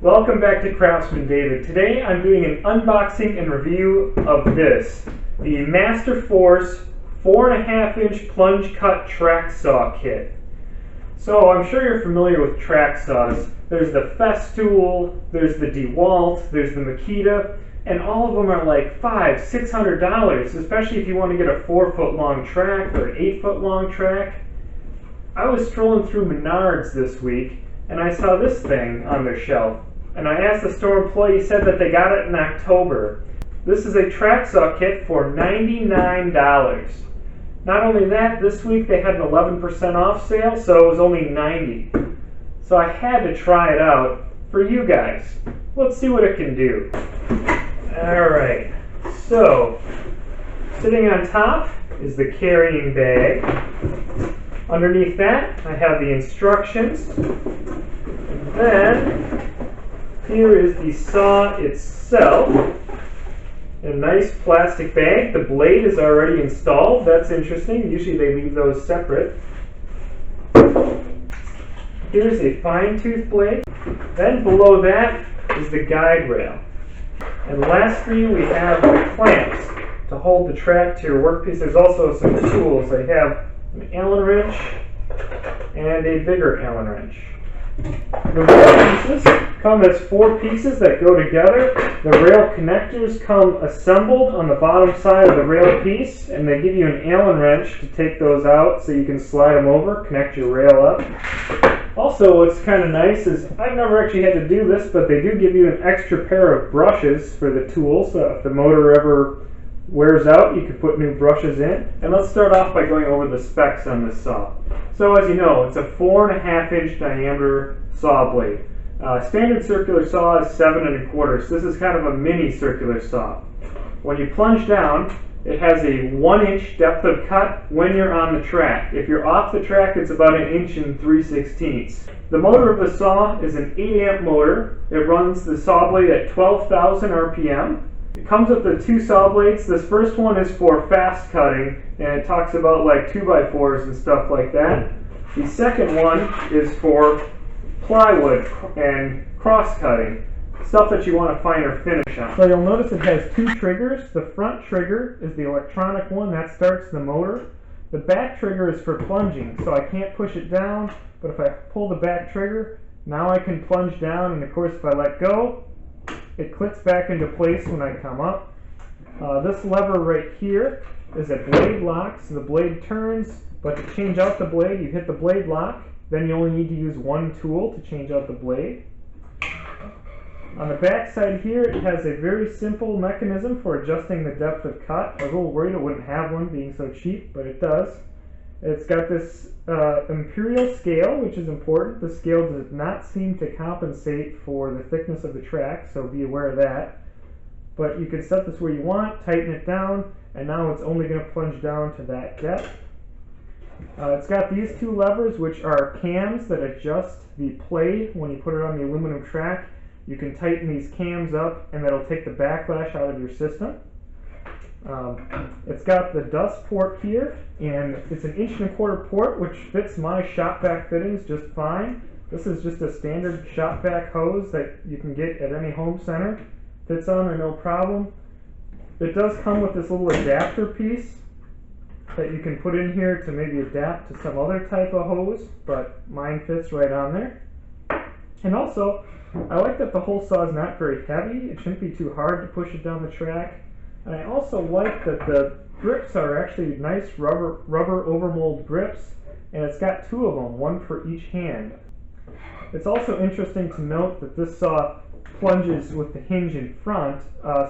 Welcome back to Craftsman David. Today I'm doing an unboxing and review of this, the Masterforce 4.5-inch plunge cut track saw kit. So I'm sure you're familiar with track saws. There's the Festool, there's the DeWalt, there's the Makita, and all of them are like $500–600, especially if you want to get a 4-foot long track or an 8-foot long track. I was strolling through Menards this week and I saw this thing on their shelf. And I asked the store employee, he said that they got it in October. This is a track saw kit for $99. Not only that, this week they had an 11% off sale, so it was only $90. So I had to try it out for you guys. Let's see what it can do. Alright, so sitting on top is the carrying bag. Underneath that, I have the instructions. And then here is the saw itself, in a nice plastic bag. The blade is already installed. That's interesting. Usually they leave those separate. Here's a fine-tooth blade. Then below that is the guide rail. And lastly, we have the clamps to hold the track to your workpiece. There's also some tools. I have an Allen wrench and a bigger Allen wrench. The rail pieces come as 4 pieces that go together. The rail connectors come assembled on the bottom side of the rail piece, and they give you an Allen wrench to take those out so you can slide them over, connect your rail up. Also, what's kind of nice is, I've never actually had to do this, but they do give you an extra pair of brushes for the tool, so if the motor ever wears out, you can put new brushes in. And let's start off by going over the specs on this saw. So as you know, it's a 4.5-inch diameter saw blade. Standard circular saw is 7 1/4, so this is kind of a mini circular saw. When you plunge down, it has a 1-inch depth of cut when you're on the track. If you're off the track, it's about 1 3/16 inches. The motor of the saw is an 8-amp motor. It runs the saw blade at 12,000 RPM. It comes with the 2 saw blades. This first one is for fast cutting, and it talks about like 2x4s and stuff like that. The second one is for plywood and cross cutting, stuff that you want a finer finish on. So you'll notice it has 2 triggers. The front trigger is the electronic one that starts the motor. The back trigger is for plunging, so I can't push it down, but if I pull the back trigger, now I can plunge down, and of course if I let go, it clicks back into place when I come up. This lever right here is a blade lock, so the blade turns, but to change out the blade, you hit the blade lock, then you only need to use 1 tool to change out the blade. On the back side here, it has a very simple mechanism for adjusting the depth of cut. I was a little worried it wouldn't have one being so cheap, but it does. It's got this imperial scale, which is important. The scale does not seem to compensate for the thickness of the track, so be aware of that. But you can set this where you want, tighten it down, and now it's only going to plunge down to that depth. It's got these 2 levers, which are cams that adjust the play when you put it on the aluminum track. You can tighten these cams up, and that'll take the backlash out of your system. It's got the dust port here, and it's an 1 1/4 port, which fits my shop vac fittings just fine. This is just a standard shop vac hose that you can get at any home center. Fits on there no problem. It does come with this little adapter piece that you can put in here to maybe adapt to some other type of hose, but mine fits right on there. And also, I like that the whole saw is not very heavy. It shouldn't be too hard to push it down the track. And I also like that the grips are actually nice rubber overmold grips, and it's got 2 of them, 1 for each hand. It's also interesting to note that this saw plunges with the hinge in front.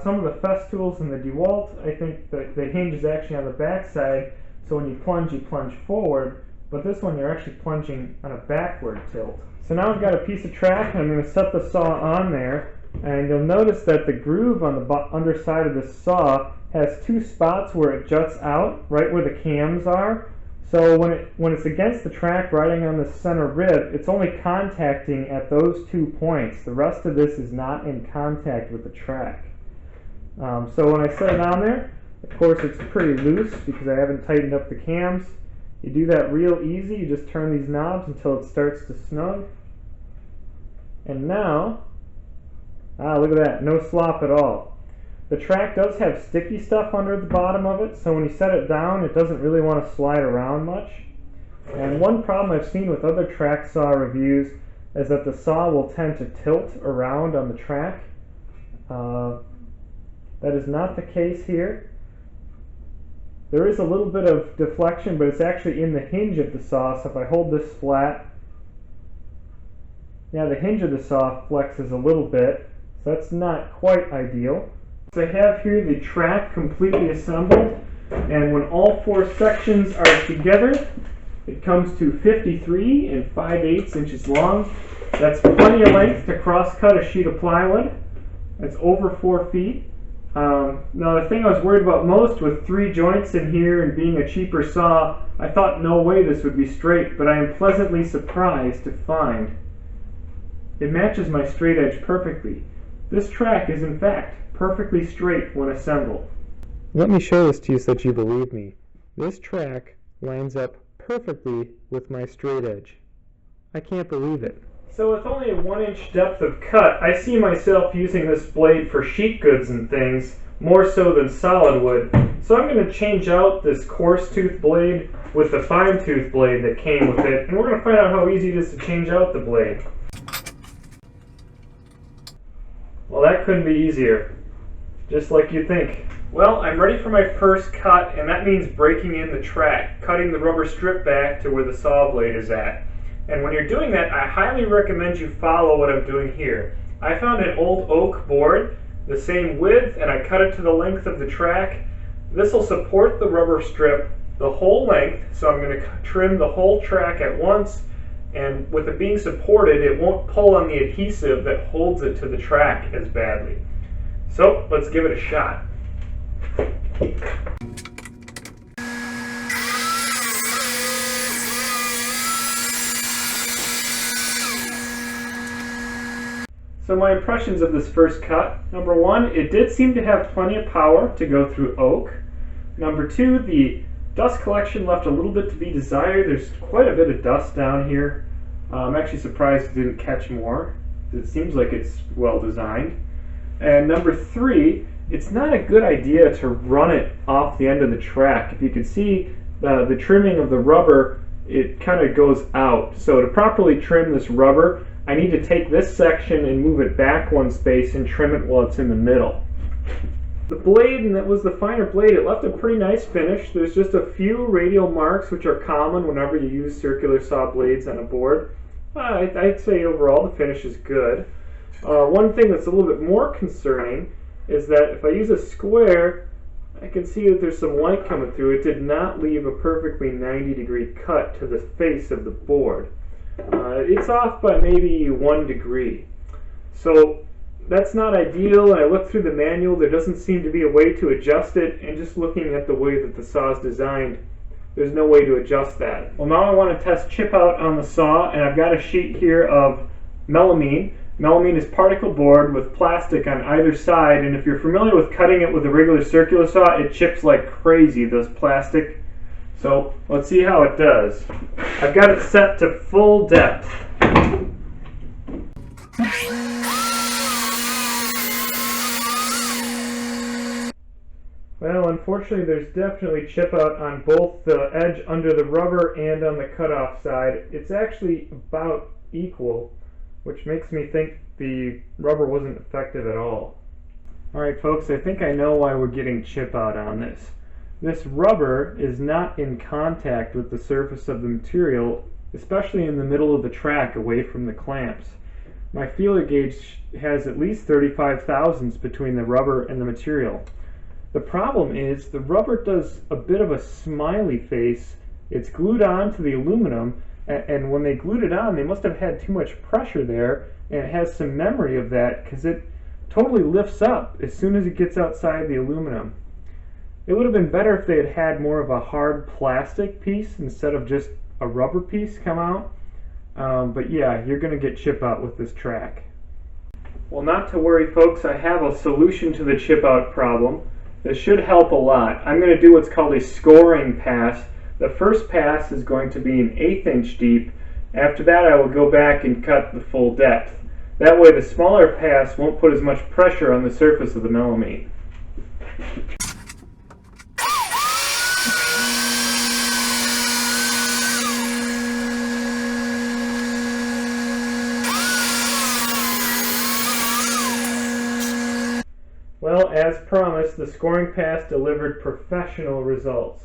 Some of the Festools and the DeWalt, I think the hinge is actually on the back side, so when you plunge forward, but this one you're actually plunging on a backward tilt. So now I've got a piece of track, and I'm going to set the saw on there, and you'll notice that the groove on the underside of the saw has 2 spots where it juts out, right where the cams are. So when it's against the track riding on the center rib, it's only contacting at those 2 points. The rest of this is not in contact with the track. So when I set it on there, of course it's pretty loose because I haven't tightened up the cams. You do that real easy. You just turn these knobs until it starts to snug. And now Ah, look at that, no slop at all. The track does have sticky stuff under the bottom of it, so when you set it down, it doesn't really want to slide around much. And one problem I've seen with other track saw reviews is that the saw will tend to tilt around on the track. That is not the case here. There is a little bit of deflection, but it's actually in the hinge of the saw, so if I hold this flat, yeah, the hinge of the saw flexes a little bit, so that's not quite ideal. So I have here the track completely assembled, and when all four sections are together, it comes to 53 and 5/8 inches long. That's plenty of length to cross-cut a sheet of plywood. That's over 4 feet. Now the thing I was worried about most with 3 joints in here and being a cheaper saw, I thought no way this would be straight, but I am pleasantly surprised to find it matches my straight edge perfectly. This track is in fact perfectly straight when assembled. Let me show this to you so that you believe me. This track lines up perfectly with my straight edge. I can't believe it. So with only a 1-inch depth of cut, I see myself using this blade for sheet goods and things, more so than solid wood. So I'm going to change out this coarse tooth blade with the fine tooth blade that came with it, and we're going to find out how easy it is to change out the blade. Well, that couldn't be easier, just like you'd think. Well, I'm ready for my first cut, and that means breaking in the track, cutting the rubber strip back to where the saw blade is at. And when you're doing that, I highly recommend you follow what I'm doing here. I found an old oak board, the same width, and I cut it to the length of the track. This will support the rubber strip the whole length, so I'm going to trim the whole track at once, and with it being supported, it won't pull on the adhesive that holds it to the track as badly. So let's give it a shot. So my impressions of this first cut: number one, it did seem to have plenty of power to go through oak. Number two, the dust collection left a little bit to be desired. There's quite a bit of dust down here. I'm actually surprised it didn't catch more. It seems like it's well designed. And number three, it's not a good idea to run it off the end of the track. If you can see the trimming of the rubber, it kind of goes out. So to properly trim this rubber, I need to take this section and move it back one space and trim it while it's in the middle. The blade, and that was the finer blade, it left a pretty nice finish. There's just a few radial marks, which are common whenever you use circular saw blades on a board. I'd say overall the finish is good. One thing that's a little bit more concerning is that if I use a square, I can see that there's some light coming through. It did not leave a perfectly 90-degree cut to the face of the board. It's off by maybe 1 degree. So that's not ideal, and I looked through the manual. There doesn't seem to be a way to adjust it, and just looking at the way that the saw is designed, there's no way to adjust that. Well, now I want to test chip out on the saw, and I've got a sheet here of melamine. Melamine is particle board with plastic on either side, and if you're familiar with cutting it with a regular circular saw, it chips like crazy, those plastic. So let's see how it does. I've got it set to full depth. Well, unfortunately there's definitely chip out on both the edge under the rubber and on the cutoff side. It's actually about equal, which makes me think the rubber wasn't effective at all. Alright folks, I think I know why we're getting chip out on this. This rubber is not in contact with the surface of the material, especially in the middle of the track away from the clamps. My feeler gauge has at least 35 thousandths between the rubber and the material. The problem is the rubber does a bit of a smiley face. It's glued on to the aluminum, and when they glued it on, they must have had too much pressure there, and it has some memory of that because it totally lifts up as soon as it gets outside the aluminum. It would have been better if they had had more of a hard plastic piece instead of just a rubber piece come out. But yeah, you're going to get chip out with this track. Well, not to worry folks, I have a solution to the chip out problem. This should help a lot. I'm going to do what's called a scoring pass. The first pass is going to be an 1/8 inch deep. After that I will go back and cut the full depth. That way the smaller pass won't put as much pressure on the surface of the melamine. Well, as promised, the scoring pass delivered professional results.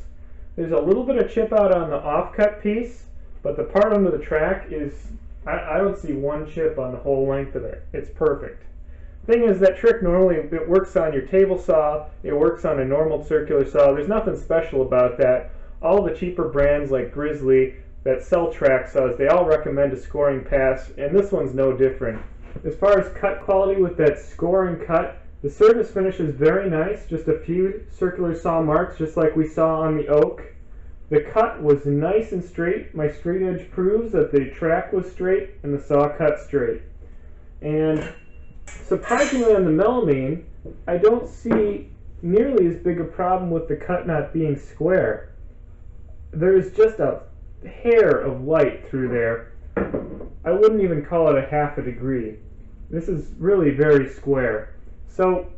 There's a little bit of chip out on the offcut piece, but the part under the track is, I don't see one chip on the whole length of it. It's perfect. Thing is, that trick normally, it works on your table saw, it works on a normal circular saw. There's nothing special about that. All the cheaper brands like Grizzly that sell track saws, they all recommend a scoring pass, and this one's no different. As far as cut quality with that scoring cut, the surface finish is very nice, just a few circular saw marks just like we saw on the oak. The cut was nice and straight. My straight edge proves that the track was straight and the saw cut straight. And surprisingly on the melamine, I don't see nearly as big a problem with the cut not being square. There's just a hair of light through there. I wouldn't even call it a half a degree. This is really very square. So,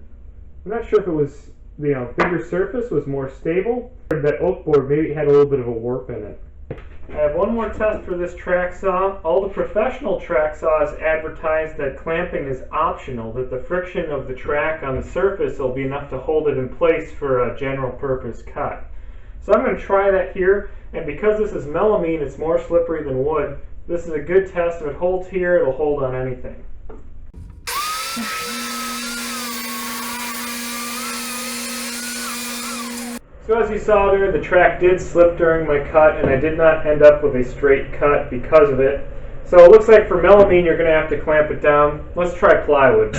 I'm not sure if it was, bigger surface was more stable, or that oak board maybe had a little bit of a warp in it. I have one more test for this track saw. All the professional track saws advertise that clamping is optional, that the friction of the track on the surface will be enough to hold it in place for a general purpose cut. So I'm going to try that here, and because this is melamine, it's more slippery than wood. This is a good test. If it holds here, it'll hold on anything. So as you saw there, the track did slip during my cut, and I did not end up with a straight cut because of it. So it looks like for melamine, you're going to have to clamp it down. Let's try plywood.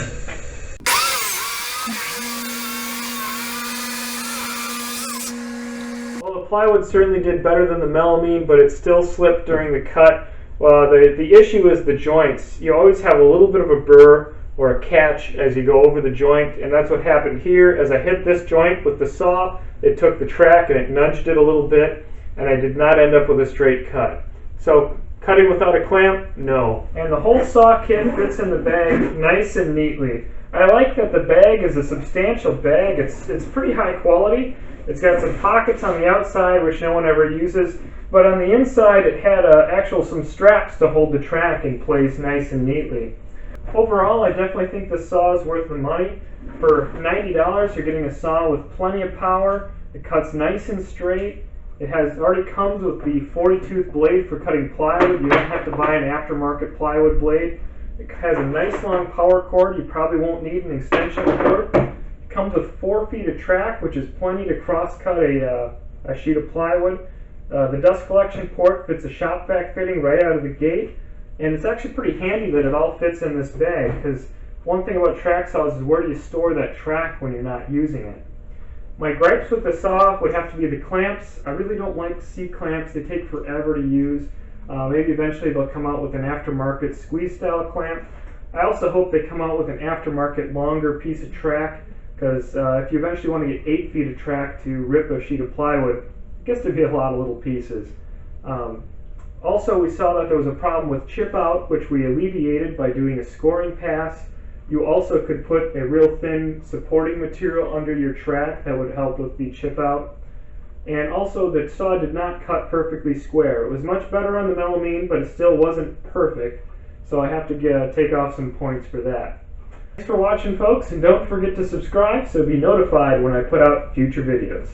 Well, the plywood certainly did better than the melamine, but it still slipped during the cut. Well, the issue is the joints. You always have a little bit of a burr or a catch as you go over the joint, and that's what happened here. As I hit this joint with the saw, it took the track and it nudged it a little bit, and I did not end up with a straight cut. So cutting without a clamp, no. And the whole saw kit fits in the bag nice and neatly. I like that the bag is a substantial bag. It's pretty high quality. It's got some pockets on the outside, which no one ever uses, but on the inside it had some straps to hold the track in place nice and neatly. Overall, I definitely think the saw is worth the money. For $90, you're getting a saw with plenty of power. It cuts nice and straight. It already comes with the 40-tooth blade for cutting plywood. You don't have to buy an aftermarket plywood blade. It has a nice long power cord. You probably won't need an extension cord. It comes with 4 feet of track, which is plenty to cross-cut a sheet of plywood. The dust collection port fits a shop vac fitting right out of the gate. And it's actually pretty handy that it all fits in this bag, because one thing about track saws is where do you store that track when you're not using it. My gripes with the saw would have to be the clamps. I really don't like C-clamps. They take forever to use. Maybe eventually they'll come out with an aftermarket squeeze-style clamp. I also hope they come out with an aftermarket longer piece of track, because if you eventually want to get 8 feet of track to rip a sheet of plywood, it gets to be a lot of little pieces. Also, we saw that there was a problem with chip out, which we alleviated by doing a scoring pass. You also could put a real thin supporting material under your track that would help with the chip out. And also, the saw did not cut perfectly square. It was much better on the melamine, but it still wasn't perfect, so I have to take off some points for that. Thanks for watching, folks, and don't forget to subscribe so be notified when I put out future videos.